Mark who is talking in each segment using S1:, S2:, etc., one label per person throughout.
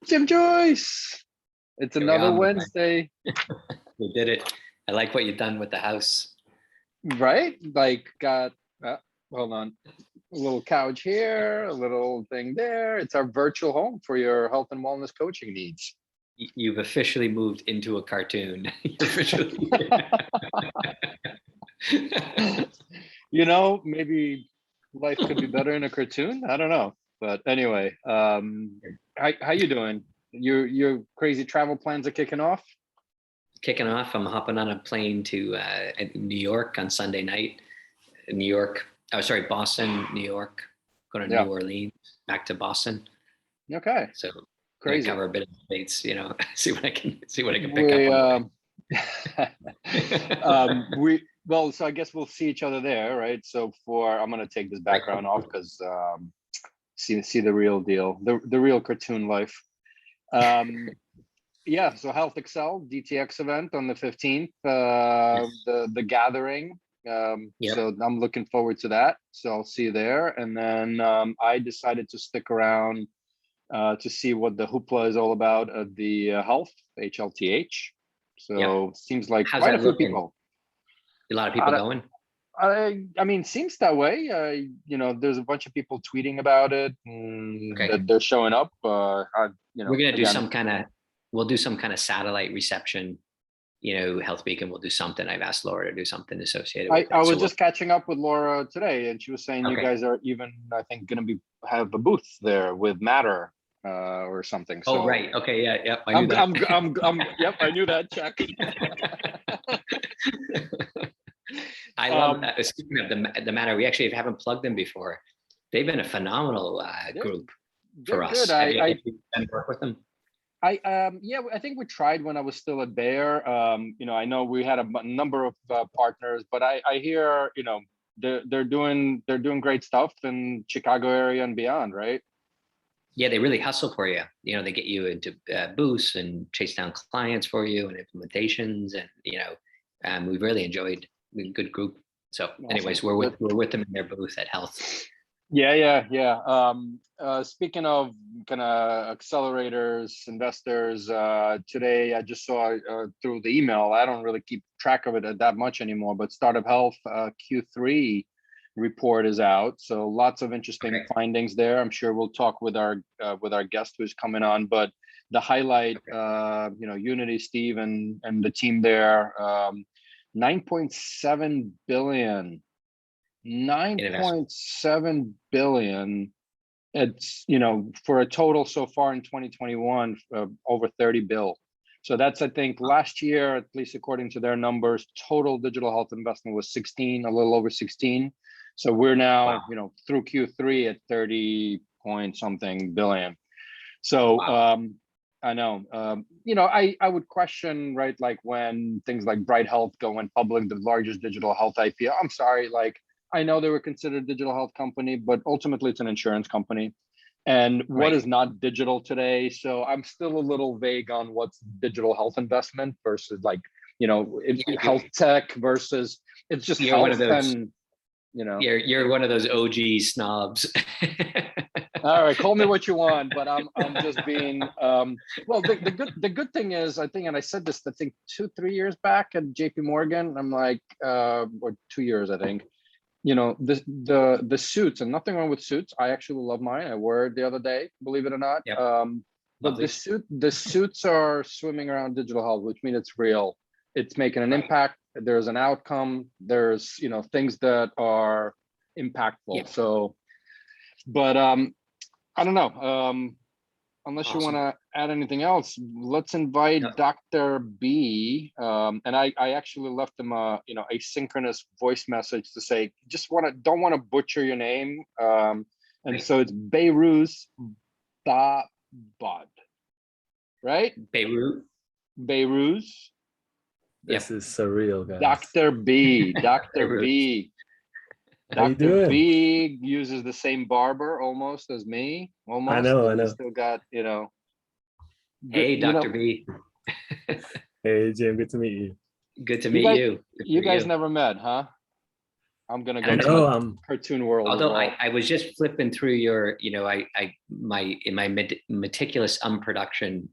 S1: Jim Joyce. It's
S2: Here we
S1: another
S2: are, my friend.
S1: Wednesday,
S2: We did it. I like what you've done with the house.
S1: right? Like, got, hold on, a little couch here, a little thing there. It's our virtual home for your health and wellness coaching needs.
S2: You've officially moved into a cartoon. You're officially.
S1: You know, maybe life could be better in a cartoon. I don't know, but anyway, how you doing? Your crazy travel plans are kicking off.
S2: Kicking off. I'm hopping on a plane to New York on Sunday night. New York. Oh, sorry, Boston, New York. Going to New Orleans, back to Boston.
S1: Okay.
S2: So
S1: crazy.
S2: Cover a bit of states. You know, see what I can pick up on.
S1: So I guess we'll see each other there, right? So I'm gonna take this background off because see the real deal, the real cartoon life. Yeah, so Health Excel DTX event on the 15th, the gathering. So I'm looking forward to that. So I'll see you there. And then I decided to stick around to see what the hoopla is all about at the health HLTH. So seems like quite a few people.
S2: A lot of people going.
S1: I mean, seems that way. You know, there's a bunch of people tweeting about it, that they're showing up. We're
S2: gonna do some kind of. We'll do some kind of satellite reception. You know, Health Beacon will do something. I've asked Laura to do something associated with it.
S1: I was just catching up with Laura today, and she was saying you guys are even, I think, going to have a booth there with Matter or something. So,
S2: oh, right. Okay. Yeah. Yep. I knew that.
S1: Yep. I knew that. Check.
S2: I love that. Speaking of the Matter, we actually haven't plugged them before. They've been a phenomenal group for us.
S1: Good.
S2: Have you work with them?
S1: I think we tried when I was still at Bayer. I know we had a number of partners, but I hear, they're doing great stuff in Chicago area and beyond, right?
S2: Yeah, they really hustle for you. You know, they get you into booths and chase down clients for you and implementations, and we've really enjoyed a good group. So, awesome. Anyways, we're with them in their booth at Health.
S1: Yeah. Speaking of kind of accelerators, investors, today I just saw through the email, I don't really keep track of it that much anymore, but Startup Health Q3 report is out. So lots of interesting findings there. I'm sure we'll talk with our guest who's coming on, but the highlight, Unity, Steve and the team there, 9.7 billion. 9.7 billion. It's, for a total so far in 2021 over 30 bill. So that's, I think, last year, at least according to their numbers, total digital health investment was a little over 16. So we're now, through Q3 at 30 point something billion. So I know, I would question, right, like when things like Bright Health go went public, the largest digital health IPO. I'm sorry, like, I know they were considered a digital health company, but ultimately it's an insurance company. And what is not digital today? So I'm still a little vague on what's digital health investment versus health tech versus it's just
S2: you're
S1: health
S2: one of those,
S1: and,
S2: You're one of those OG snobs.
S1: All right, call me what you want, but I'm just being well. The good thing is, I think, and I said this, I think 2-3 years back at JP Morgan. I'm like, or 2 years, I think. The suits, and nothing wrong with suits. I actually love mine. I wore it the other day, believe it or not.
S2: Yep.
S1: But the suits are swimming around digital health, which means it's real. It's making an impact. There's an outcome. There's things that are impactful.
S2: Yep.
S1: So, but I don't know. Unless you want to add anything else, let's invite Dr.B. And I actually left him a asynchronous voice message to say don't want to butcher your name. So it's Behrooz Behbod, right? Behrooz.
S3: This is surreal, guys.
S1: Dr.B. Dr.B.
S3: Dr.B.
S1: uses the same barber almost as me. Almost.
S3: I know.
S1: Still got,
S2: Hey, Dr.B.
S3: Hey, Jim. Good to meet you.
S2: Good to meet you.
S1: You guys never met, huh? I'm gonna
S2: I
S1: go
S2: don't
S1: to
S2: know.
S1: the cartoon world. as
S2: Although
S1: well.
S2: I was just flipping through your, in my meticulous production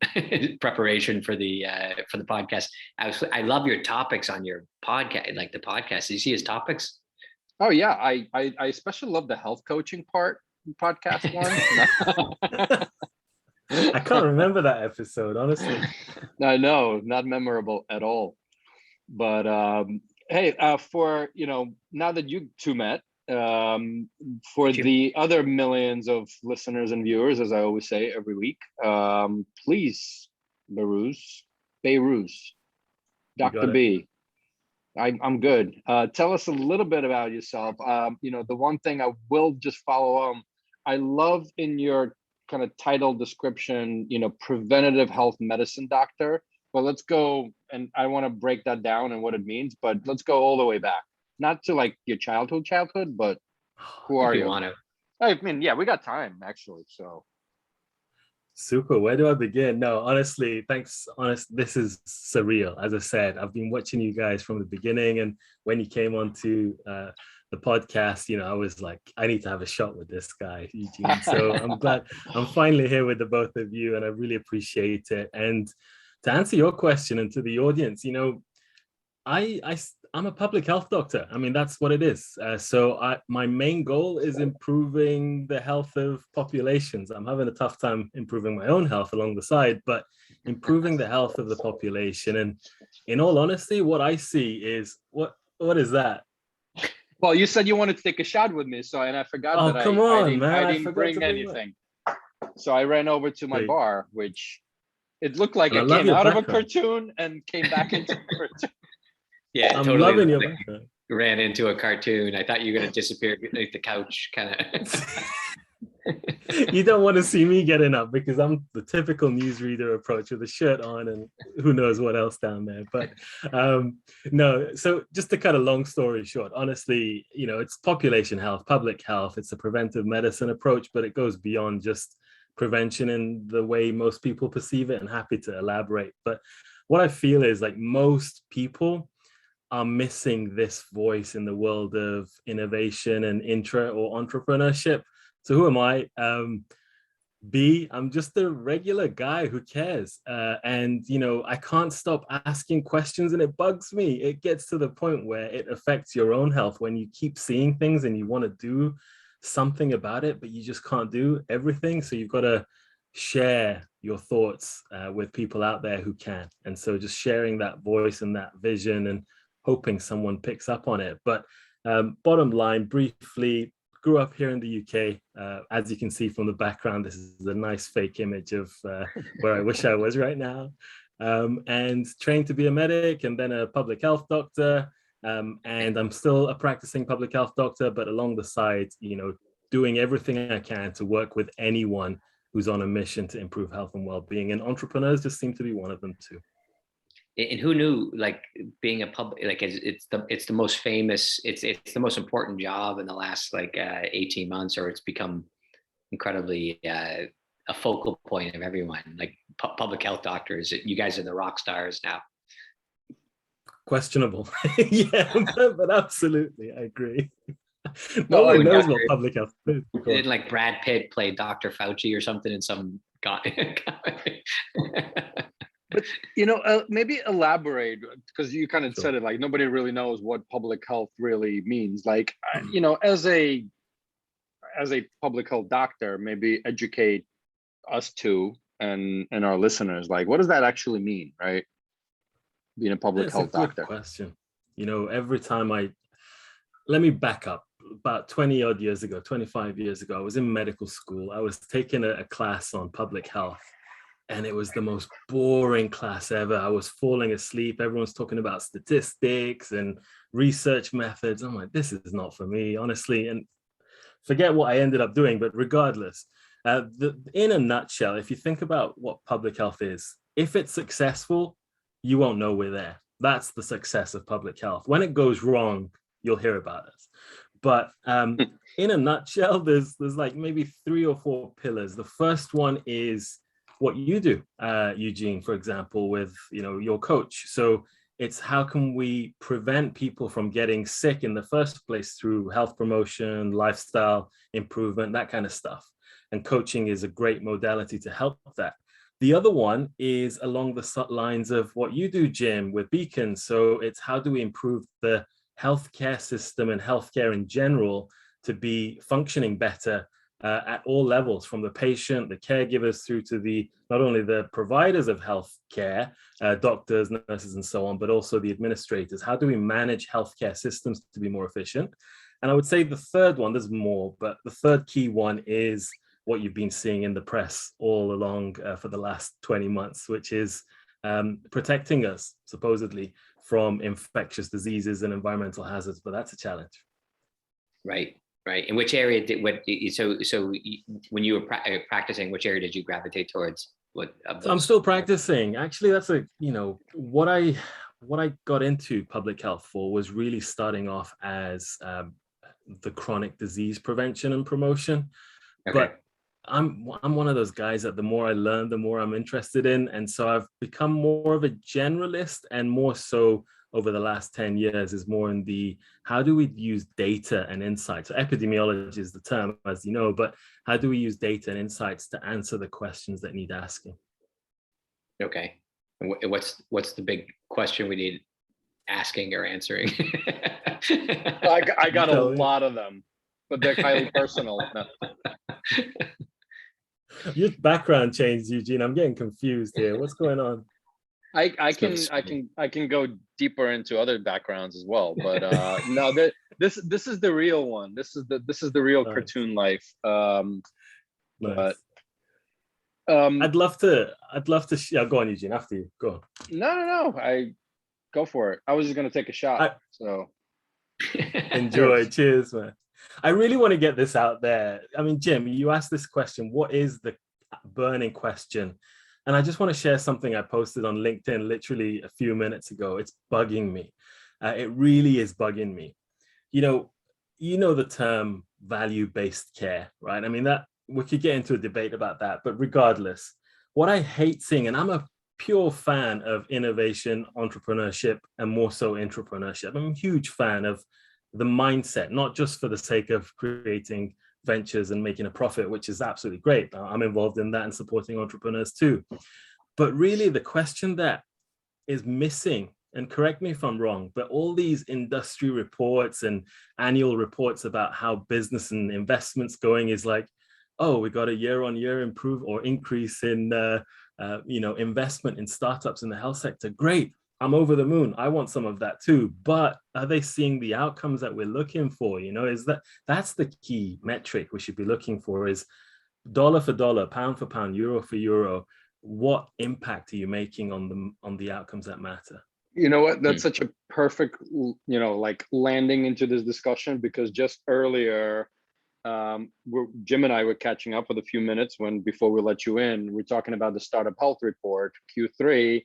S2: preparation for the podcast, I love your topics on your podcast, like the podcast. Do you see his topics?
S1: Oh yeah, I especially love the health coaching podcast one.
S3: I can't remember that episode, honestly.
S1: I know, not memorable at all. But hey, for now that you two met, for the other millions of listeners and viewers, as I always say every week, please, Behrooz, Dr.B. I'm good. Tell us a little bit about yourself. The one thing I will just follow on, I love in your kind of title description, preventative health medicine doctor. But let's go, and I want to break that down and what it means, but let's go all the way back. Not to like your childhood, but who are you?
S2: Want to.
S1: I mean, yeah, we got time actually, so.
S3: Super. Where do I begin? No, honestly, thanks. This is surreal. As I said, I've been watching you guys from the beginning, and when you came onto the podcast, I was like, I need to have a shot with this guy, Eugene. So I'm glad I'm finally here with the both of you, and I really appreciate it. And to answer your question and to the audience, I'm a public health doctor. I mean, that's what it is. My main goal is improving the health of populations. I'm having a tough time improving my own health along the side, but improving the health of the population. And in all honesty, what I see is what is that?
S1: Well, you said you wanted to take a shot with me, and I forgot that
S3: come on, man.
S1: I didn't bring anything. So I ran over to my bar, which it looked like it came out of a cartoon and came back into a cartoon.
S2: Yeah,
S3: I'm
S2: totally
S3: loving your background.
S2: Ran into a cartoon. I thought you were going to disappear beneath the couch, kind of.
S3: You don't want to see me getting up because I'm the typical newsreader approach with a shirt on and who knows what else down there. But no, so just to cut a long story short, honestly, it's population health, public health. It's a preventive medicine approach, but it goes beyond just prevention in the way most people perceive it, and happy to elaborate. But what I feel is like most people are missing this voice in the world of innovation and entrepreneurship. So who am I? B, I'm just a regular guy who cares. And I can't stop asking questions, and it bugs me. It gets to the point where it affects your own health when you keep seeing things and you want to do something about it, but you just can't do everything. So you've got to share your thoughts with people out there who can. And so just sharing that voice and that vision and hoping someone picks up on it. But bottom line, briefly, grew up here in the UK. As you can see from the background, this is a nice fake image of where I wish I was right now. And trained to be a medic and then a public health doctor. And I'm still a practicing public health doctor, but along the side, doing everything I can to work with anyone who's on a mission to improve health and well-being. And entrepreneurs just seem to be one of them too.
S2: And who knew, like, being a public, like, it's the most famous, it's the most important job in the last 18 months, or it's become incredibly a focal point of everyone, like public health doctors. You guys are the rock stars now.
S3: Questionable. Yeah, but absolutely, I agree. No one knows what public health is.
S2: Didn't like Brad Pitt play Dr. Fauci or something in some guy?
S1: But maybe elaborate, because you kind of said it, like nobody really knows what public health really means. Like, as a public health doctor, maybe educate us too and our listeners. Like, what does that actually mean, right? Being a public health doctor.
S3: Question. Every time let me back up. About 20 odd years ago, 25 years ago, I was in medical school. I was taking a class on public health. And it was the most boring class ever. I was falling asleep. Everyone's talking about statistics and research methods. I'm like, this is not for me, honestly. And forget what I ended up doing. But regardless, in a nutshell, if you think about what public health is, if it's successful, you won't know we're there. That's the success of public health. When it goes wrong, you'll hear about us. But in a nutshell, there's like maybe 3 or 4 pillars. The first one is what you do, Eugene, for example, with your coach. So It's how can we prevent people from getting sick in the first place through health promotion, lifestyle improvement, that kind of stuff. And coaching is a great modality to help that. The other one is along the lines of what you do, Jim, with Beacon. So it's how do we improve the healthcare system and healthcare in general to be functioning better at all levels, from the patient, the caregivers, through to the not only the providers of healthcare, doctors, nurses, and so on, but also the administrators. How do we manage healthcare systems to be more efficient? And I would say the third one, there's more, but the third key one is what you've been seeing in the press all along for the last 20 months, which is protecting us, supposedly, from infectious diseases and environmental hazards, but that's a challenge.
S2: Right. Right. In which area so when you were practicing, which area did you gravitate towards?
S3: So I'm still practicing. Actually, that's what I got into public health for was really starting off as the chronic disease prevention and promotion. Okay. But I'm one of those guys that the more I learn, the more I'm interested in. And so I've become more of a generalist, and more so over the last 10 years is more in the how do we use data and insights. So epidemiology is the term, as you know, but how do we use data and insights to answer the questions that need asking?
S2: Okay. And what's the big question we need asking or answering?
S1: I got a lot of them, but they're highly personal.
S3: Your background changed, Eugene. I'm getting confused here. What's going on?
S1: I can go deeper into other backgrounds as well, but no, this is the real one. This is the real nice. Cartoon life. Nice. But
S3: I'd love to. Yeah, go on, Eugene. After you, go on.
S1: No. I go for it. I was just gonna take a shot. So
S3: enjoy. Cheers, man. I really want to get this out there. I mean, Jim, you asked this question. What is the burning question? And I just want to share something I posted on LinkedIn literally a few minutes ago. It's bugging me. It really is bugging me. You know the term value-based care, right? I mean, that we could get into a debate about that, but regardless, what I hate seeing, and I'm a pure fan of innovation, entrepreneurship, and more so entrepreneurship. I'm a huge fan of the mindset, not just for the sake of creating ventures and making a profit, which is absolutely great. I'm involved in that and supporting entrepreneurs too. But really the question that is missing, and correct me if I'm wrong, but all these industry reports and annual reports about how business and investments going is like, oh, we got a year-on-year increase in investment in startups in the health sector. Great. I'm over the moon. I want some of that too. But are they seeing the outcomes that we're looking for? That's the key metric we should be looking for, is dollar for dollar, pound for pound, euro for euro. What impact are you making on the outcomes that matter?
S1: You know what? That's such a perfect, landing into this discussion, because just earlier, Jim and I were catching up with a few minutes before we let you in. We're talking about the Startup Health Report, Q3.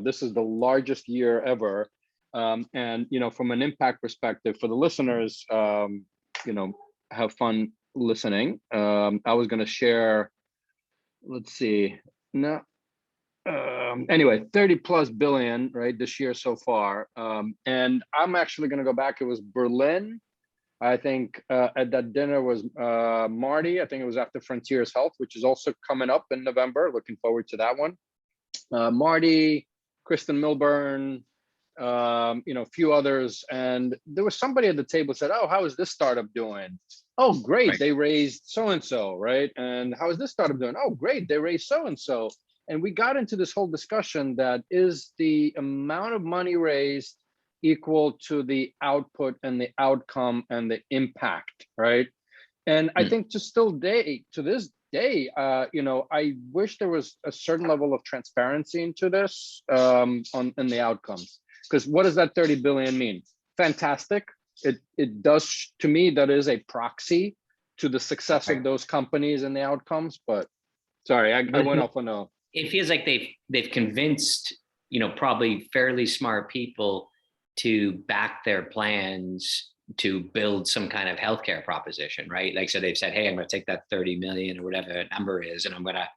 S1: This is the largest year ever. And, from an impact perspective for the listeners, have fun listening. I was going to share, anyway, 30+ billion, right, this year so far. And I'm actually going to go back. It was Berlin. I think at that dinner was Marty. I think it was after Frontiers Health, which is also coming up in November. Looking forward to that one. Marty, Kristin, Milburn, a few others. And there was somebody at the table said, oh, how is this startup doing? Oh, great. Right. They raised so-and-so, right? And how is this startup doing? Oh, great. They raised so-and-so. And we got into this whole discussion that is the amount of money raised equal to the output and the outcome and the impact, right? And I think to this day, I wish there was a certain level of transparency into this in the outcomes. Because what does that 30 billion mean? Fantastic. It does, to me, that is a proxy to the success of those companies and the outcomes. But sorry, I went off on a.
S2: It feels like they've convinced, probably fairly smart people to back their plans to build some kind of healthcare proposition, right? Like, so they've said, hey, I'm going to take that 30 million or whatever that number is, and I'm going to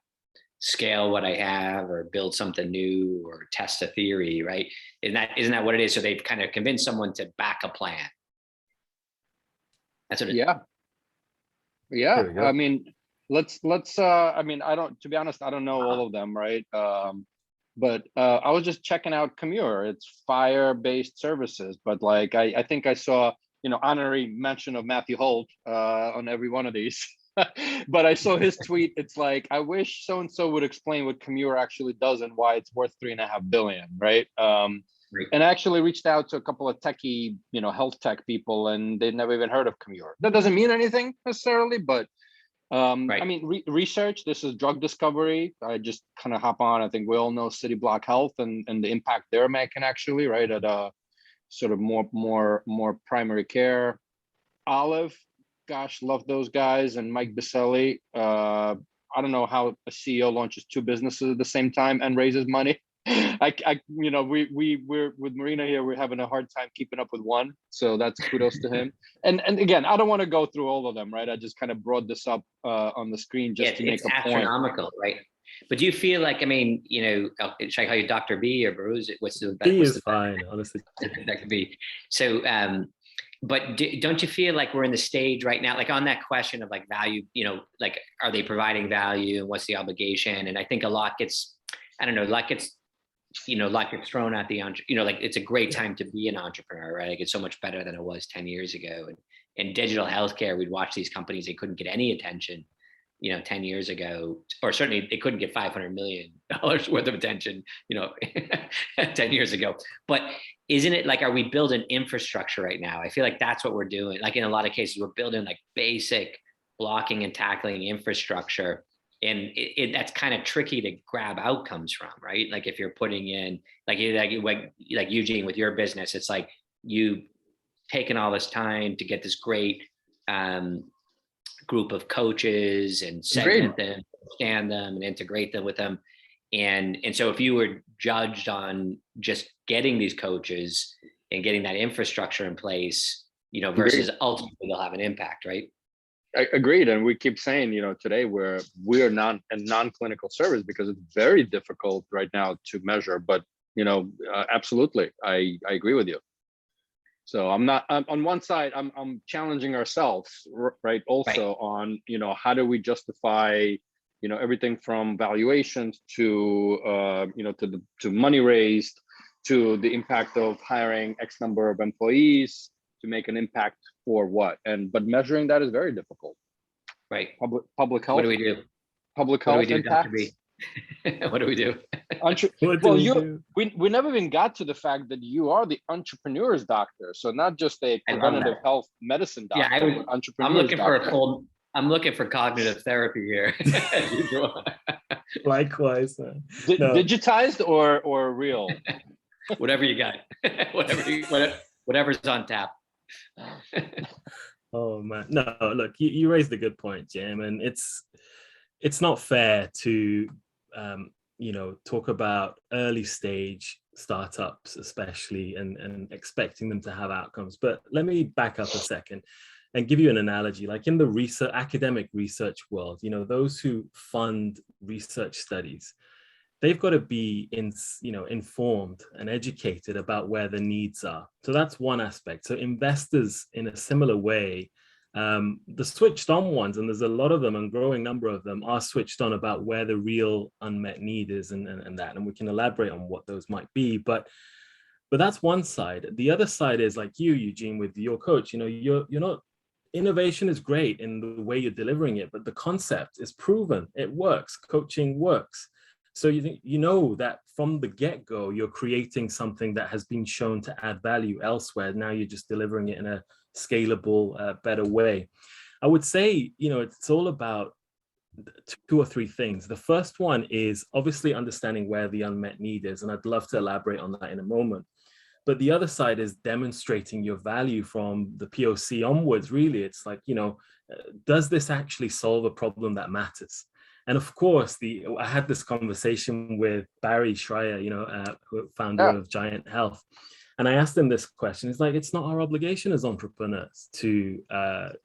S2: scale what I have or build something new or test a theory, right? Isn't that what it is? So they've kind of convinced someone to back a plan. That's what it is.
S1: Yeah.
S3: There
S1: Yeah.
S3: we go.
S1: I mean, let's I mean, to be honest, I don't know all of them, right? But I was just checking out Commuter. It's fire-based services, but like I think I saw, honorary mention of Matthew Holt on every one of these. But I saw his tweet. It's like, I wish so and so would explain what Commuter actually does and why it's worth $3.5 billion, right?
S2: Right.
S1: And I actually reached out to a couple of techie, health tech people, and they'd never even heard of Commuter. That doesn't mean anything necessarily, but
S2: Right.
S1: I mean, research. This is drug discovery. I just kind of hop on. I think we all know City Block Health and the impact they're making, actually, right, at a sort of more primary care. Olive, gosh, love those guys, and Mike Biselli. I don't know how a CEO launches two businesses at the same time and raises money. We're with Marina here, we're having a hard time keeping up with one. So that's kudos to him. And again, I don't want to go through all of them, right? I just kind of brought this up on the screen just to make a point.
S2: Astronomical, right? But do you feel like, I mean, should I call you Dr.B or Behrooz? What's the
S3: B is fine, honestly.
S2: Dr.B. So, but don't you feel like we're in the stage right now, like on that question of like value, like, are they providing value and what's the obligation? And I think a lot gets, I don't know, like it's thrown at the, like it's a great time to be an entrepreneur, right? Like it's so much better than it was 10 years ago. And in digital healthcare, we'd watch these companies, they couldn't get any attention, 10 years ago, or certainly they couldn't get $500 million worth of attention, 10 years ago. But isn't it like, are we building infrastructure right now? I feel like that's what we're doing. Like in a lot of cases, we're building like basic blocking and tackling infrastructure. And that's kind of tricky to grab outcomes from, right? Like if you're putting in, like Eugene with your business, it's like you taken all this time to get this great group of coaches and segment them, understand them, and integrate them with them. And so if you were judged on just getting these coaches and getting that infrastructure in place, versus ultimately they'll have an impact, right?
S1: Agreed. And we keep saying, today we're a non-clinical service because it's very difficult right now to measure, but, absolutely. I agree with you. So I'm not on one side, I'm challenging ourselves, right. Also on, how do we justify, everything from valuations to, to money raised, to the impact of hiring X number of employees to make an impact for what? But measuring that is very difficult.
S2: Right.
S1: Public health.
S2: What do we do?
S1: Public health impacts.
S2: What do we do?
S1: We never even got to the fact that you are the entrepreneur's doctor. So not just a preventative health medicine doctor.
S2: Yeah, I'm looking for cognitive therapy here.
S3: Likewise.
S1: Digitized or real?
S2: Whatever you got. Whatever's on tap.
S3: Oh man, no, look, you raised a good point, Jim, and it's not fair to talk about early stage startups especially and expecting them to have outcomes. But let me back up a second and give you an analogy. Like in the academic research world, those who fund research studies, they've got to be informed and educated about where the needs are. So that's one aspect. So investors, in a similar way, the switched on ones, and there's a lot of them, and growing number of them, are switched on about where the real unmet need is and that, and we can elaborate on what those might be. But that's one side. The other side is like you, Eugene, with your coach. You're not. Innovation is great in the way you're delivering it, but the concept is proven. It works. Coaching works. So you know that from the get-go, you're creating something that has been shown to add value elsewhere. Now you're just delivering it in a scalable, better way. I would say, it's all about two or three things. The first one is obviously understanding where the unmet need is, and I'd love to elaborate on that in a moment. But the other side is demonstrating your value from the POC onwards. Really, it's like, does this actually solve a problem that matters? And of course, I had this conversation with Barry Shrier, founder of Giant Health. And I asked him this question. It's like, it's not our obligation as entrepreneurs to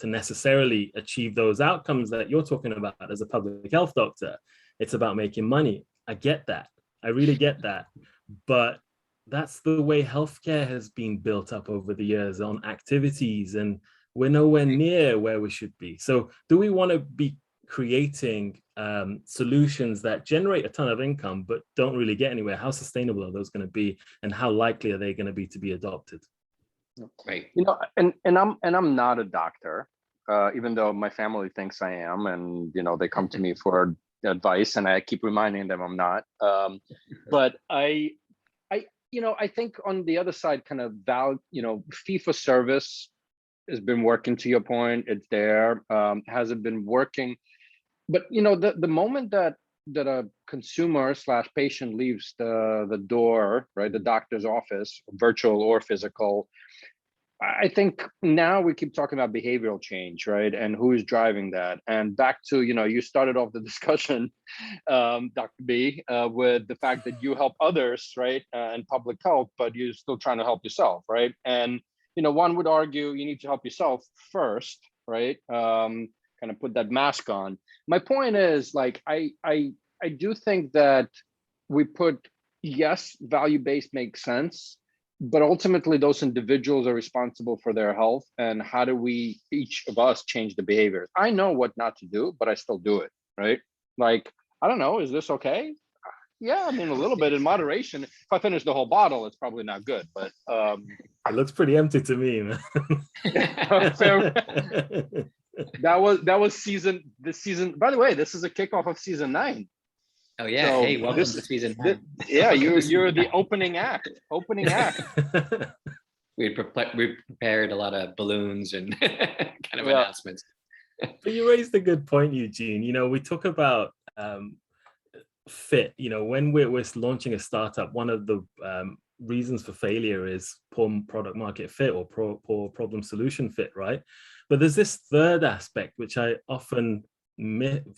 S3: necessarily achieve those outcomes that you're talking about as a public health doctor. it's about making money. I get that. I really get that. But that's the way healthcare has been built up over the years on activities, and we're nowhere near where we should be. So do we want to be creating solutions that generate a ton of income but don't really get anywhere? How sustainable are those going to be, and how likely are they going to be adopted?
S2: Right.
S1: You know, and I'm not a doctor, even though my family thinks I am, and you know, they come to me for advice, and I keep reminding them I'm not. But I think on the other side, kind of fee for service has been working. To your point, it's there. Has it been working? But you know, the moment that a consumer / patient leaves the door, right, the doctor's office, virtual or physical, I think now we keep talking about behavioral change, right? And who is driving that? And back to, you know, you started off the discussion, Dr.B, with the fact that you help others, right, in public health, but you're still trying to help yourself, right? And, you know, one would argue you need to help yourself first, right? Kind of put that mask on. My point is, like, I do think that we put, yes, value-based makes sense, but ultimately those individuals are responsible for their health, and how do we, each of us, change the behaviors? I know what not to do, but I still do it, right? Like, I don't know, is this okay? Yeah, I mean, a little bit in moderation. If I finish the whole bottle, it's probably not good, but
S3: it looks pretty empty to me, man.
S1: That was this season. By the way, this is a kickoff of season 9.
S2: Oh yeah, so hey, welcome to season 9.
S1: Yeah, you're the opening act.
S2: We prepared a lot of balloons and kind of announcements.
S3: But you raised a good point, Eugene. You know, we talk about fit. You know, when we're launching a startup, one of the reasons for failure is poor product market fit or poor problem solution fit, right? But there's this third aspect which I often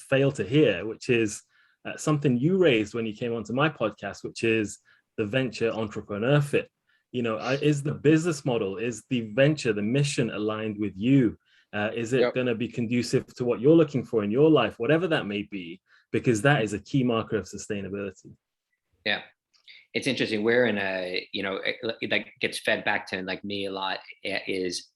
S3: fail to hear, which is something you raised when you came onto my podcast, which is the venture entrepreneur fit. You know, is the business model, is the venture, the mission aligned with you? Is it going to be conducive to what you're looking for in your life, whatever that may be? Because that is a key marker of sustainability.
S2: Yeah, it's interesting. We're in a, you know, that gets fed back to like me a lot, is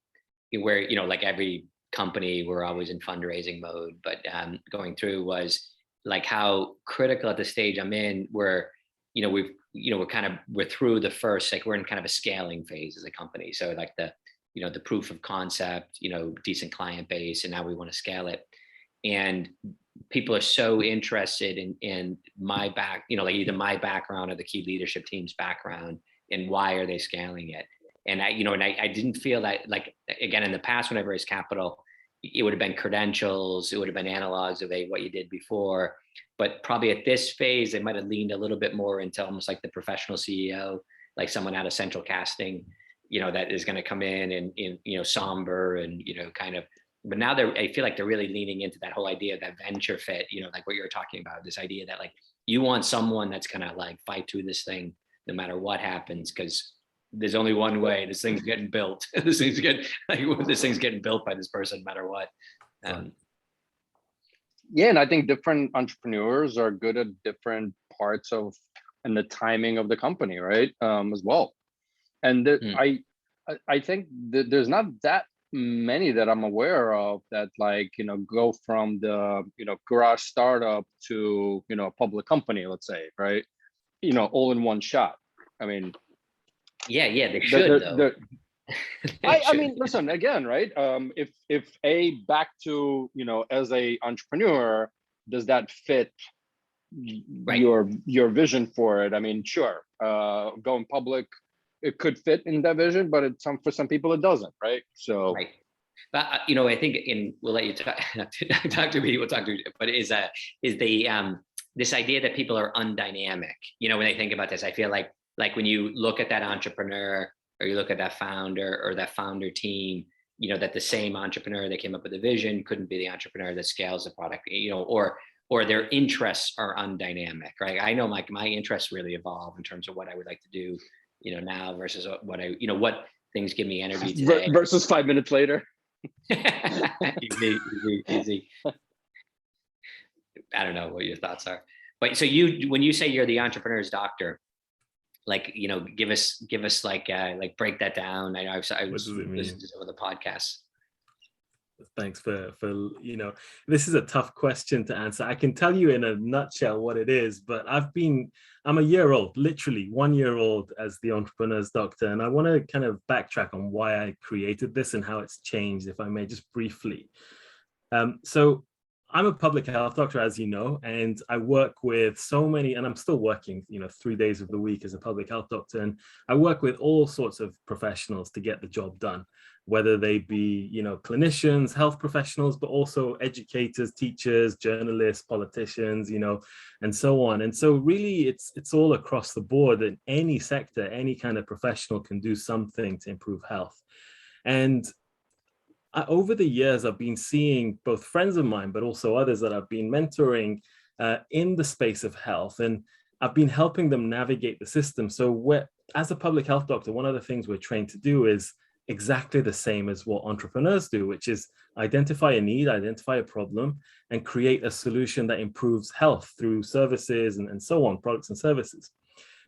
S2: where, you know, like every company, we're always in fundraising mode, but going through was like how critical at the stage I'm in, where, you know, we're through the first, like we're in kind of a scaling phase as a company. So like the, you know, the proof of concept, you know, decent client base, and now we want to scale it. And people are so interested in my you know, like either my background or the key leadership team's background, and why are they scaling it? And I didn't feel that, like, again, in the past, when I raised capital, it would have been credentials, it would have been analogs of what you did before. But probably at this phase, they might have leaned a little bit more into almost like the professional CEO, like someone out of central casting, you know, that is going to come in, you know, somber and, you know, kind of. But now I feel like they're really leaning into that whole idea of that venture fit, you know, like what you're talking about, this idea that like you want someone that's going to like fight through this thing no matter what happens, because there's only one way. This thing's getting built. This thing's getting built by this person, no matter what.
S1: Yeah, and I think different entrepreneurs are good at different parts of and the timing of the company, right? As well. And I think that there's not that many that I'm aware of that, like, you know, go from the, you know, garage startup to, you know, a public company, let's say, right? You know, all in one shot. I mean,
S2: yeah, they should though.
S1: I mean, listen, again, right? If back to, you know, as a entrepreneur, does that fit your vision for it? I mean, sure, going public, it could fit in that vision, but for some people it doesn't, right? So,
S2: right. But you know, I think we'll let you talk to me. We'll talk to you, but is the this idea that people are undynamic. You know, when they think about this, I feel like when you look at that entrepreneur, or you look at that founder or that founder team, you know, that the same entrepreneur that came up with a vision couldn't be the entrepreneur that scales the product, you know, or their interests are undynamic, right? I know my interests really evolve in terms of what I would like to do, you know, now versus what I, you know, what things give me energy today
S1: versus 5 minutes later.
S2: Easy. I don't know what your thoughts are. But so when you say you're the entrepreneur's doctor, like, give us like break that down. I know I
S3: What
S2: was
S3: does it mean?
S2: listening to some of the podcasts.
S3: Thanks for this is a tough question to answer. I can tell you in a nutshell what it is, but I'm a year old, literally 1 year old as the entrepreneur's doctor. And I want to kind of backtrack on why I created this and how it's changed, if I may, just briefly. So I'm a public health doctor, as you know, and I work with so many, and I'm still working, 3 days of the week as a public health doctor. And I work with all sorts of professionals to get the job done, whether they be, clinicians, health professionals, but also educators, teachers, journalists, politicians, and so on. And so really it's all across the board. In any sector, any kind of professional can do something to improve health. And over the years, I've been seeing both friends of mine, but also others that I've been mentoring in the space of health. And I've been helping them navigate the system. So as a public health doctor, one of the things we're trained to do is exactly the same as what entrepreneurs do, which is identify a need, identify a problem, and create a solution that improves health through services and so on, products and services.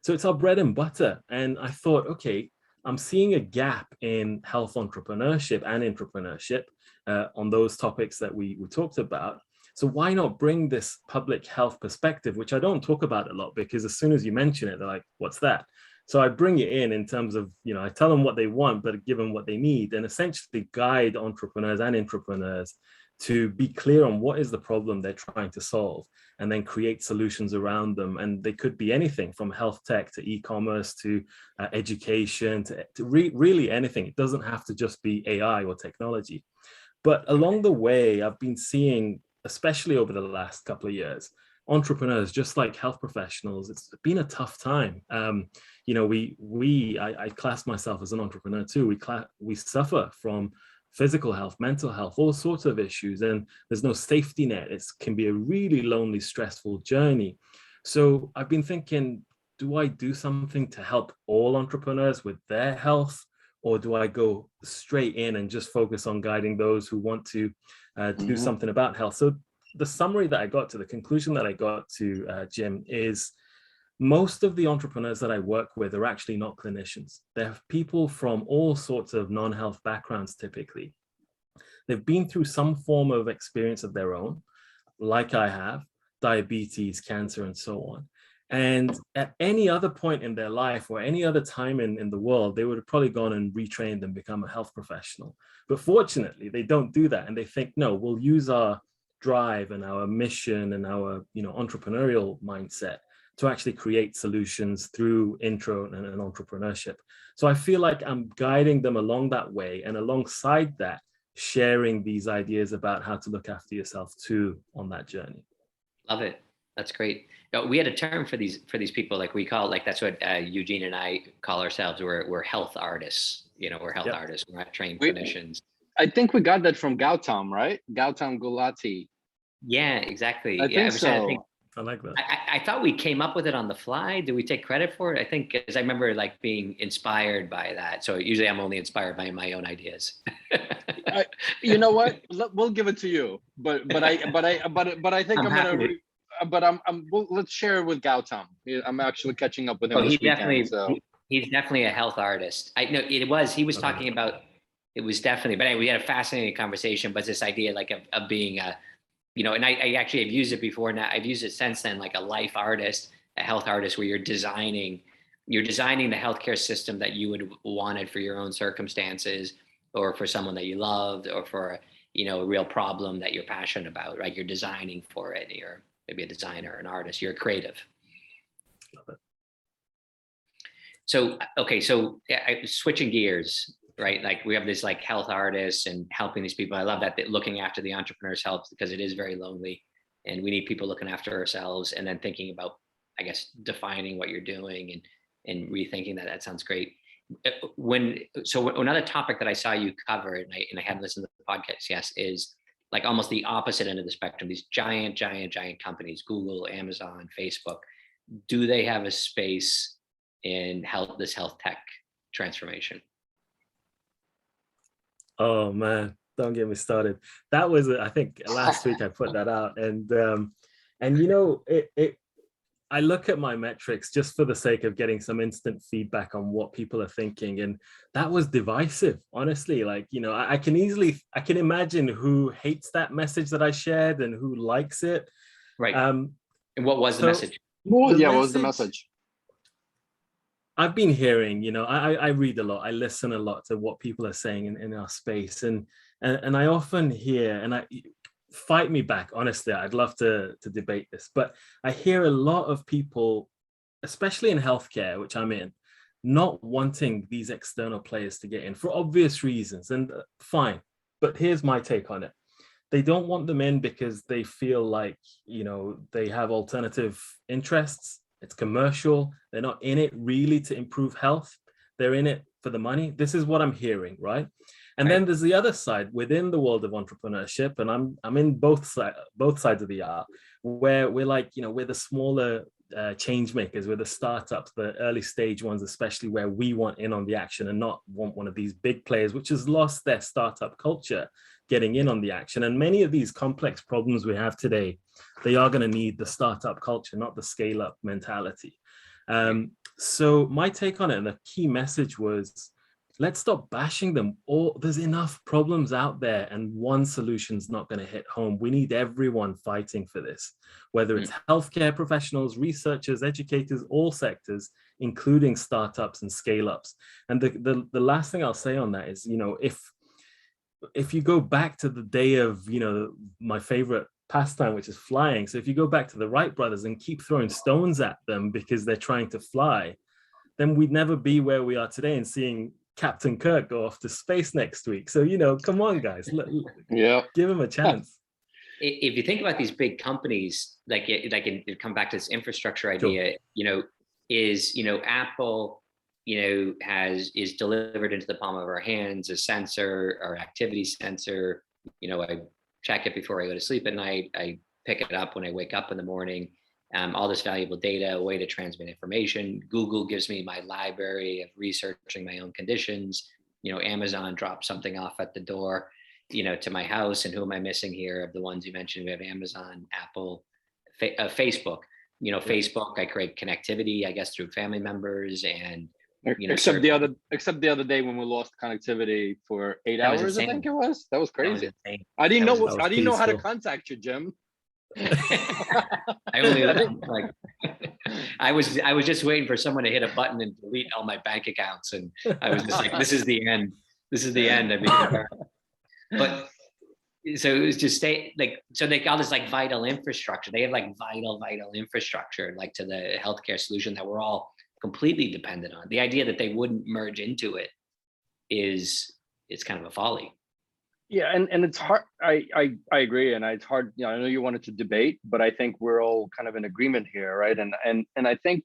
S3: So it's our bread and butter. And I thought, okay, I'm seeing a gap in health entrepreneurship and intrapreneurship on those topics that we talked about. So why not bring this public health perspective, which I don't talk about a lot, because as soon as you mention it, they're like, what's that? So I bring it in terms of, I tell them what they want, but give them what they need, and essentially guide entrepreneurs and intrapreneurs to be clear on what is the problem they're trying to solve, and then create solutions around them. And they could be anything from health tech to e-commerce to education to really anything. It doesn't have to just be AI or technology. But along the way, I've been seeing, especially over the last couple of years, entrepreneurs, just like health professionals, it's been a tough time. I class myself as an entrepreneur too. We suffer from physical health, mental health, all sorts of issues, and there's no safety net. It can be a really lonely, stressful journey. So I've been thinking, do I do something to help all entrepreneurs with their health, or do I go straight in and just focus on guiding those who want to do something about health? So the summary that I got to, the conclusion that I got to, Jim, is most of the entrepreneurs that I work with are actually not clinicians. They're people from all sorts of non-health backgrounds, typically. They've been through some form of experience of their own, like I have, diabetes, cancer, and so on. And at any other point in their life or any other time in the world, they would have probably gone and retrained and become a health professional. But fortunately, they don't do that. And they think, no, we'll use our drive and our mission and our entrepreneurial mindset to actually create solutions through intro and entrepreneurship. So I feel like I'm guiding them along that way, and alongside that, sharing these ideas about how to look after yourself too on that journey.
S2: Love it. That's great. We had a term for these people, like we call, like that's what Eugene and I call ourselves. We're health artists. We're health artists. We're not trained clinicians.
S1: I think we got that from Gautam, right? Gautam Gulati.
S2: Yeah, exactly.
S1: I think so.
S3: I like that.
S2: I thought we came up with it on the fly. Did we take credit for it? I think, because I remember like being inspired by that. So usually I'm only inspired by my own ideas.
S1: You know what? We'll give it to you. But I think let's share it with Gautam. I'm actually catching up with him this weekend.
S2: He's definitely a health artist. I know he was talking about, it was definitely, but we had a fascinating conversation, but this idea like of being a, and I actually have used it before. Now I've used it since then, like a life artist, a health artist, where you're designing the healthcare system that you would wanted for your own circumstances, or for someone that you loved, or for a real problem that you're passionate about, right? You're designing for it. You're maybe a designer, an artist, you're a creative.
S3: Love it.
S2: So, okay. So switching gears, right? Like we have this like health artists and helping these people. I love that looking after the entrepreneurs helps, because it is very lonely, and we need people looking after ourselves, and then thinking about, I guess, defining what you're doing and rethinking that. That sounds great. So another topic that I saw you cover, and I hadn't listened to the podcast, yes, is like almost the opposite end of the spectrum. These giant companies, Google, Amazon, Facebook, do they have a space in this health tech transformation?
S3: Oh man, don't get me started. That was, I think last week I put that out, and And I look at my metrics just for the sake of getting some instant feedback on what people are thinking. And that was divisive, honestly. Like, I can imagine who hates that message that I shared and who likes it.
S2: Right. And what was the message?
S1: Well, what was the message?
S3: I've been hearing, I read a lot, I listen a lot to what people are saying in our space. And I often hear, and fight me back, honestly, I'd love to debate this, but I hear a lot of people, especially in healthcare, which I'm in, not wanting these external players to get in for obvious reasons, and fine. But here's my take on it. They don't want them in because they feel like, they have alternative interests. It's commercial. They're not in it really to improve health. They're in it for the money. This is what I'm hearing, right? And then there's the other side within the world of entrepreneurship, and I'm in both sides of the aisle, where we're like, we're the smaller change makers, we're the startups, the early stage ones, especially, where we want in on the action and not want one of these big players, which has lost their startup culture, getting in on the action. And many of these complex problems we have today, they are going to need the startup culture, not the scale up mentality. So my take on it, and the key message was, let's stop bashing them. There's enough problems out there, and one solution's not going to hit home. We need everyone fighting for this, whether it's healthcare professionals, researchers, educators, all sectors, including startups and scale-ups. And the last thing I'll say on that is, if you go back to the day of, my favorite pastime, which is flying. So if you go back to the Wright brothers and keep throwing stones at them because they're trying to fly, then we'd never be where we are today and seeing Captain Kirk go off to space next week. So, come on, guys, give him a chance.
S2: If you think about these big companies, come back to this infrastructure idea, sure. Apple, is delivered into the palm of our hands, a sensor or activity sensor. I check it before I go to sleep at night. I pick it up when I wake up in the morning. All this valuable data, a way to transmit information. Google gives me my library of researching my own conditions. Amazon drops something off at the door, to my house. And who am I missing here of the ones you mentioned? We have Amazon, Apple, Facebook. Facebook, I create connectivity, I guess, through family members and,
S1: except the other day when we lost connectivity for 8 hours, I think it was. That was crazy. I didn't know how to contact you, Jim.
S2: I only I was just waiting for someone to hit a button and delete all my bank accounts, and I was just like, this is the end. I mean, but so it was just so they got this vital infrastructure. They have vital infrastructure, to the healthcare solution that we're all completely dependent on. The idea that they wouldn't merge into it is kind of a folly.
S1: Yeah, and it's hard. I agree, and it's hard. I know you wanted to debate, but I think we're all kind of in agreement here, right? And I think,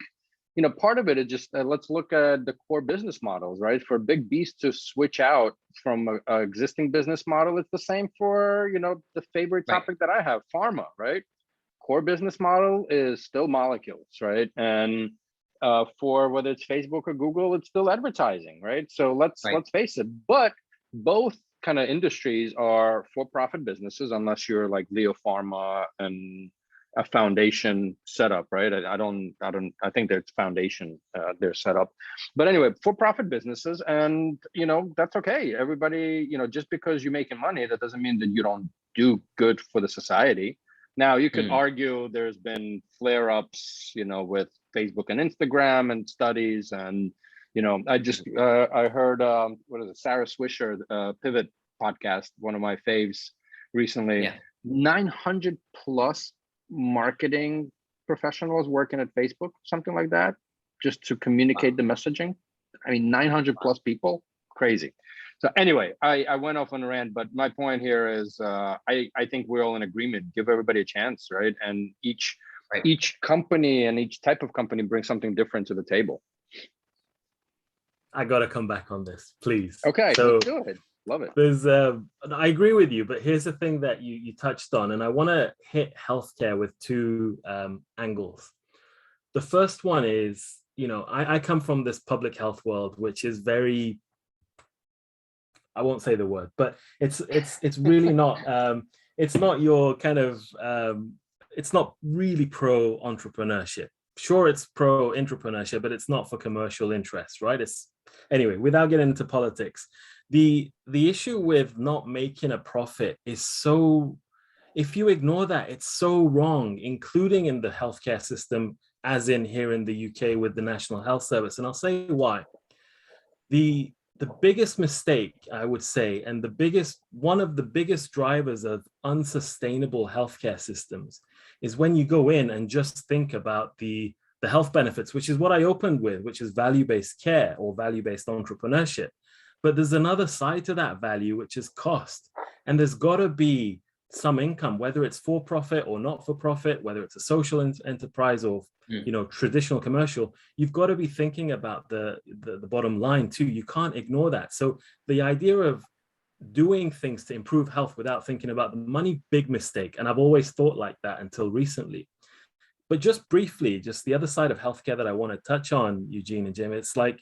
S1: part of it is just let's look at the core business models, right? For big beasts to switch out from a existing business model, it's the same for the favorite topic that I have, pharma, right? Core business model is still molecules, right? And for whether it's Facebook or Google, it's still advertising, right? So let's face it. But both kind of industries are for-profit businesses, unless you're like Leo Pharma and a foundation setup, right? I think there's foundation they're set up. But anyway, for-profit businesses, and that's okay. Everybody, just because you're making money, that doesn't mean that you don't do good for the society. Now you could argue there's been flare-ups, with Facebook and Instagram and studies, and I heard Sarah Swisher, Pivot podcast, one of my faves recently. 900 plus marketing professionals working at Facebook, something like that, just to communicate the messaging. I mean, 900 plus people, crazy. So anyway, I went off on a rant, but my point here is I think we're all in agreement. Give everybody a chance, right? And each company and each type of company brings something different to the table.
S3: I got to come back on this, please.
S1: Okay,
S3: so
S1: go ahead. Love it.
S3: There's, I agree with you, but here's the thing that you touched on, and I want to hit healthcare with two angles. The first one is, I come from this public health world, which is very, I won't say the word, but it's really not, it's not your kind of, it's not really pro entrepreneurship. Sure, it's pro entrepreneurship, but it's not for commercial interests, right? It's anyway, without getting into politics, the issue with not making a profit is so, if you ignore that, it's so wrong, including in the healthcare system, as in here in the UK with the National Health Service. And I'll say why. The biggest mistake, I would say, and one of the biggest drivers of unsustainable healthcare systems is when you go in and just think about the health benefits, which is what I opened with, which is value-based care or value-based entrepreneurship. But there's another side to that value, which is cost. And there's got to be some income, whether it's for profit or not for profit, whether it's a social enterprise or traditional commercial. You've got to be thinking about the bottom line too. You can't ignore that. So the idea of doing things to improve health without thinking about the money, big mistake. And I've always thought like that until recently. But just briefly, just the other side of healthcare that I want to touch on, Eugene and Jim, it's like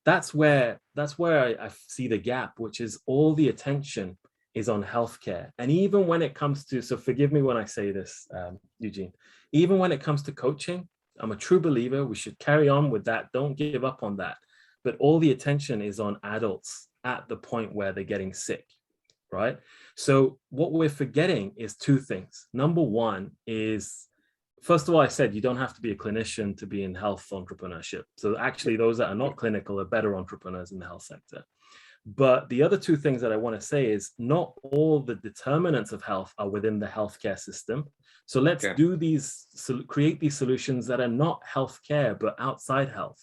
S3: that's where I see the gap, which is all the attention is on healthcare. And even when it comes to, so forgive me when I say this, Eugene, even when it comes to coaching, I'm a true believer, we should carry on with that. Don't give up on that. But all the attention is on adults at the point where they're getting sick, right? So what we're forgetting is two things. Number one is, first of all, I said you don't have to be a clinician to be in health entrepreneurship. So actually those that are not clinical are better entrepreneurs in the health sector. But the other two things that I want to say is not all the determinants of health are within the healthcare system. So let's create these solutions that are not healthcare, but outside health.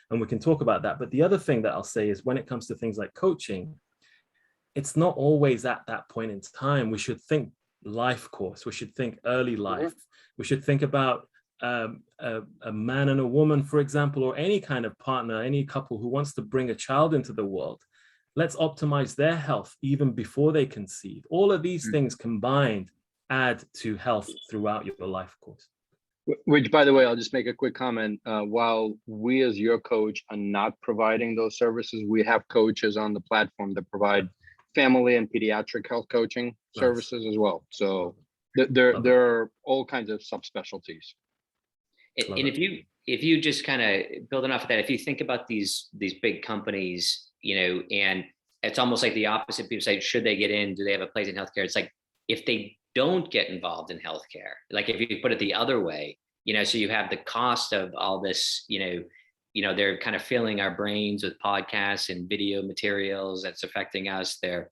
S3: And we can talk about that. But the other thing that I'll say is when it comes to things like coaching, it's not always at that point in time. We should think life course. We should think early life. We should think about a man and a woman, for example, or any kind of partner, any couple who wants to bring a child into the world. Let's optimize their health even before they conceive. All of these things combined add to health throughout your life course.
S1: Which, by the way, I'll just make a quick comment. While we as your coach are not providing those services, we have coaches on the platform that provide family and pediatric health coaching services as well. So there are all kinds of subspecialties.
S2: And if you just kind of building off of that, if you think about these big companies, and it's almost like the opposite. People say, should they get in? Do they have a place in healthcare? It's like, if they don't get involved in healthcare, like if you put it the other way, so you have the cost of all this, they're kind of filling our brains with podcasts and video materials that's affecting us. They're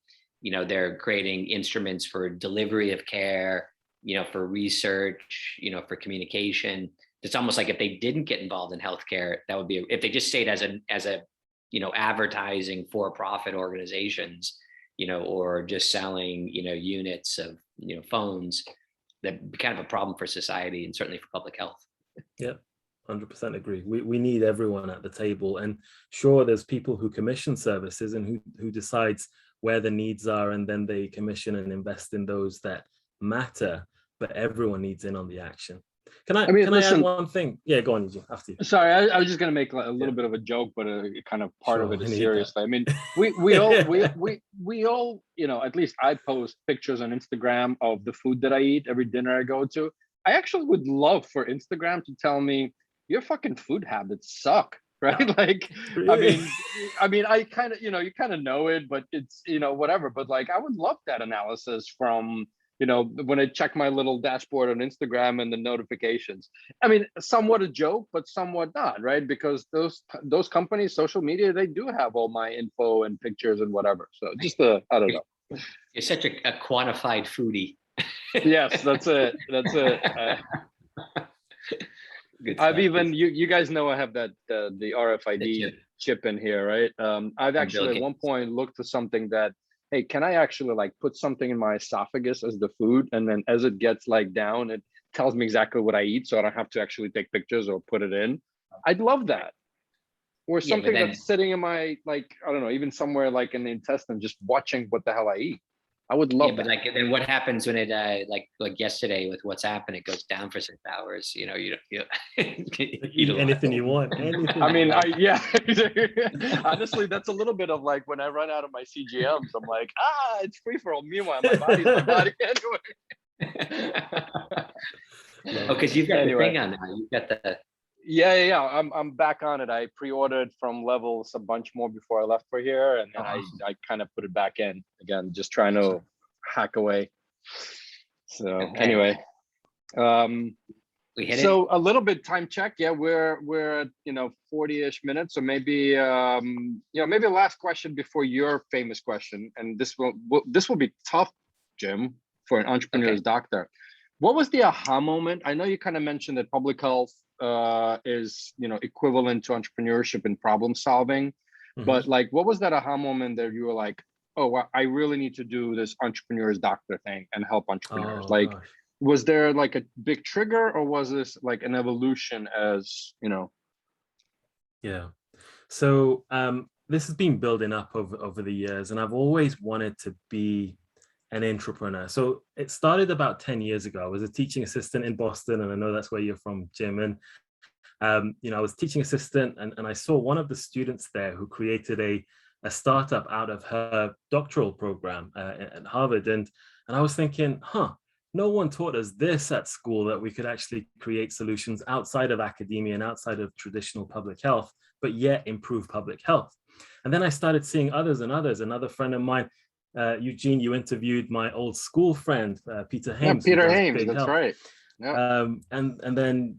S2: creating instruments for delivery of care, for research, for communication. It's almost like if they didn't get involved in healthcare, that would be, if they just stayed as a advertising for-profit organizations, or just selling, units of, phones, that'd be kind of a problem for society and certainly for public health.
S3: Yeah, 100% agree. We need everyone at the table. And sure, there's people who commission services and who decides where the needs are, and then they commission and invest in those that matter, but everyone needs in on the action. Can I add one thing? Yeah, go on, Eugene, after you.
S1: Sorry, I was just going to make a little bit of a joke, but kind of part of it is seriously. I mean, we all, at least I post pictures on Instagram of the food that I eat every dinner I go to. I actually would love for Instagram to tell me your fucking food habits suck, right? Like, really? I mean, I kind of, you kind of know it, but it's, whatever. But like, I would love that analysis from, when I check my little dashboard on Instagram and the notifications. I mean, somewhat a joke, but somewhat not, right? Because those companies, social media, they do have all my info and pictures and whatever. So just I don't know.
S2: You're such a quantified foodie.
S1: Yes, that's it. That's it. I've even, you guys know I have that the RFID chip in here, right? I've actually at one point looked for something that, hey, can I actually like put something in my esophagus as the food? And then as it gets like down, it tells me exactly what I eat. So I don't have to actually take pictures or put it in. I'd love that. Or something that's sitting in my, like, I don't know, even somewhere like in the intestine, just watching what the hell I eat. I would love that.
S2: But like, then what happens when it, like yesterday with WhatsApp and it goes down for 6 hours, you
S3: eat anything you want.
S1: I mean, yeah. Honestly, that's a little bit of like when I run out of my CGMs, I'm like, it's free for all. Meanwhile, my body's my body anyway.
S2: Oh, because you've got
S1: Anyway.
S2: the thing on now. You've got the.
S1: Yeah. I'm back on it. I pre-ordered from Levels a bunch more before I left for here, and then
S2: Awesome.
S1: I kind of put it back in again, just trying to hack away. So
S2: Okay.
S1: anyway,
S2: We hit it.
S1: so a little bit time check. Yeah, we're at 40-ish minutes. So maybe maybe the last question before your famous question, and this will be tough, Jim, for an entrepreneur's doctor. What was the aha moment? I know you kind of mentioned that public health is equivalent to entrepreneurship and problem solving, but like, what was that aha moment that you were like, oh, well, I really need to do this entrepreneur's doctor thing and help entrepreneurs?
S3: Gosh.
S1: Was there like a big trigger, or was this like an evolution as
S3: Yeah. So this has been building up over the years, and I've always wanted to be an entrepreneur. So it started about 10 years ago. I was a teaching assistant in Boston, and I know that's where you're from, Jim. And I was teaching assistant, and I saw one of the students there who created a startup out of her doctoral program at Harvard. And I was thinking, no one taught us this at school, that we could actually create solutions outside of academia and outside of traditional public health, but yet improve public health. And then I started seeing others. Another friend of mine, Eugene, you interviewed my old school friend, Peter Hames.
S1: Peter Hames, that's right. Yeah.
S3: And then,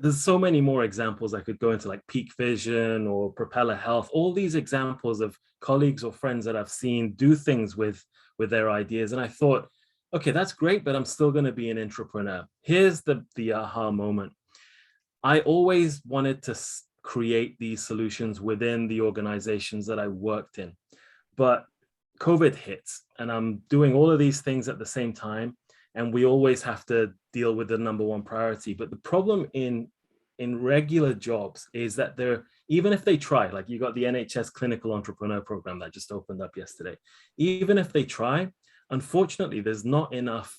S3: there's so many more examples I could go into, like Peak Vision or Propeller Health, all these examples of colleagues or friends that I've seen do things with their ideas. And I thought, okay, that's great, but I'm still going to be an entrepreneur. Here's the aha moment. I always wanted to create these solutions within the organizations that I worked in, but COVID hits, and I'm doing all of these things at the same time, and we always have to deal with the number one priority. But the problem in regular jobs is that even if they try, like you got the NHS Clinical Entrepreneur Program that just opened up yesterday, even if they try, unfortunately, there's not enough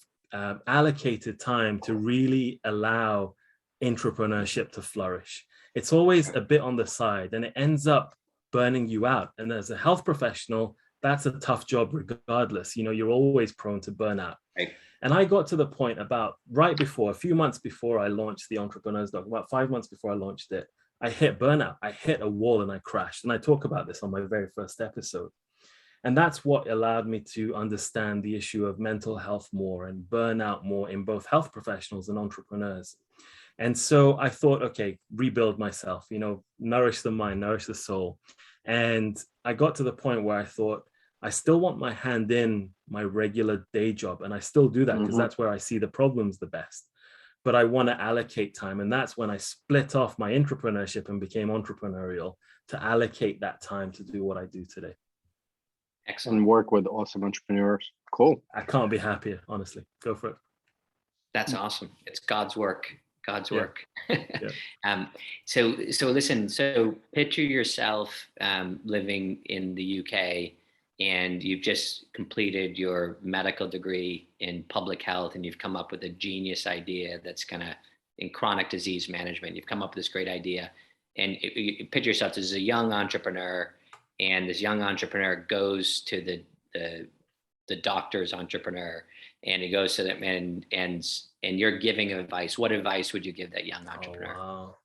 S3: allocated time to really allow entrepreneurship to flourish. It's always a bit on the side, and it ends up burning you out. And as a health professional, that's a tough job regardless. You're always prone to burnout.
S2: Right.
S3: And I got to the point about a few months before I launched the Entrepreneur's Doc, about 5 months before I launched it, I hit burnout. I hit a wall and I crashed. And I talk about this on my very first episode. And that's what allowed me to understand the issue of mental health more and burnout more in both health professionals and entrepreneurs. And so I thought, okay, rebuild myself, nourish the mind, nourish the soul. And I got to the point where I thought, I still want my hand in my regular day job. And I still do that because that's where I see the problems the best. But I want to allocate time. And that's when I split off my entrepreneurship and became entrepreneurial, to allocate that time to do what I do today.
S2: Excellent.
S1: And work with awesome entrepreneurs. Cool.
S3: I can't be happier, honestly. Go for it.
S2: That's awesome. It's God's work. God's work.
S3: Yeah.
S2: So listen, so picture yourself living in the UK, and you've just completed your medical degree in public health, and you've come up with a genius idea that's in chronic disease management. You've come up with this great idea, and you picture yourself as a young entrepreneur, and this young entrepreneur goes to the doctor's entrepreneur, and he goes to them, and you're giving advice. What advice would you give that young entrepreneur?
S3: Oh, wow.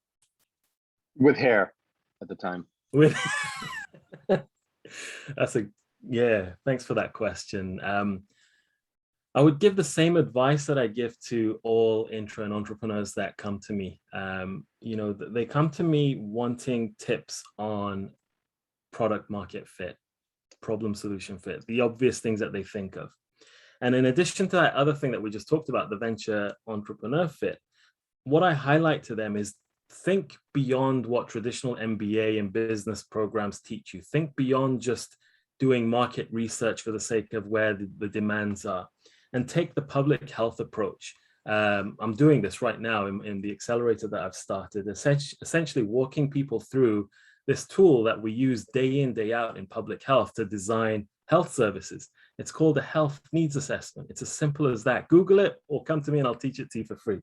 S1: With hair at the time.
S3: Thanks for that question. I would give the same advice that I give to all intro and entrepreneurs that come to me. They come to me wanting tips on product market fit, problem solution fit, the obvious things that they think of. And in addition to that other thing that we just talked about, the venture entrepreneur fit, what I highlight to them is think beyond what traditional MBA and business programs teach you. Think beyond just doing market research for the sake of where the demands are, and take the public health approach. I'm doing this right now in the accelerator that I've started, essentially walking people through this tool that we use day in, day out in public health to design health services. It's called a health needs assessment. It's as simple as that. Google it or come to me and I'll teach it to you for free.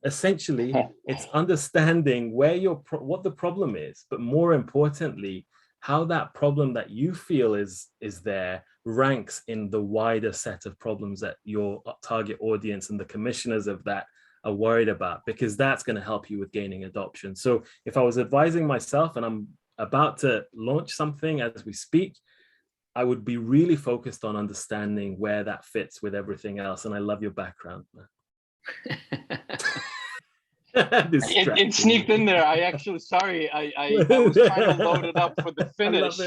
S3: Essentially, it's understanding what the problem is, but more importantly, how that problem that you feel is there ranks in the wider set of problems that your target audience and the commissioners of that are worried about, because that's going to help you with gaining adoption. So if I was advising myself and I'm about to launch something as we speak, I would be really focused on understanding where that fits with everything else. And I love your background, man.
S1: It sneaked in there. I actually, sorry, I was trying to load it up for the finish,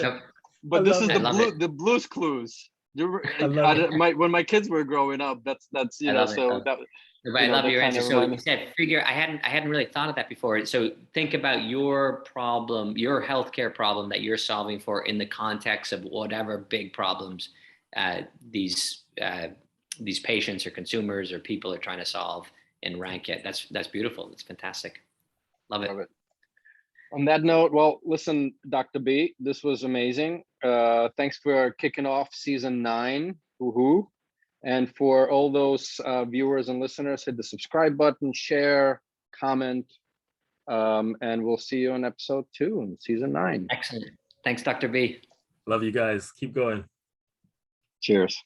S1: but this is the Blue's Clues. When my kids were growing up, that's you know, so that.
S2: But I love your answer. So you said, I hadn't really thought of that before. So think about your problem, your healthcare problem that you're solving for in the context of whatever big problems these patients or consumers or people are trying to solve, and rank it. That's beautiful. It's fantastic. Love it.
S1: On that note, well, listen, Dr. B, this was amazing. Thanks for kicking off season 9. Woohoo. And for all those viewers and listeners, hit the subscribe button, share, comment, and we'll see you on episode 2 in season 9.
S2: Excellent. Thanks, Dr. B.
S3: Love you guys. Keep going.
S1: Cheers.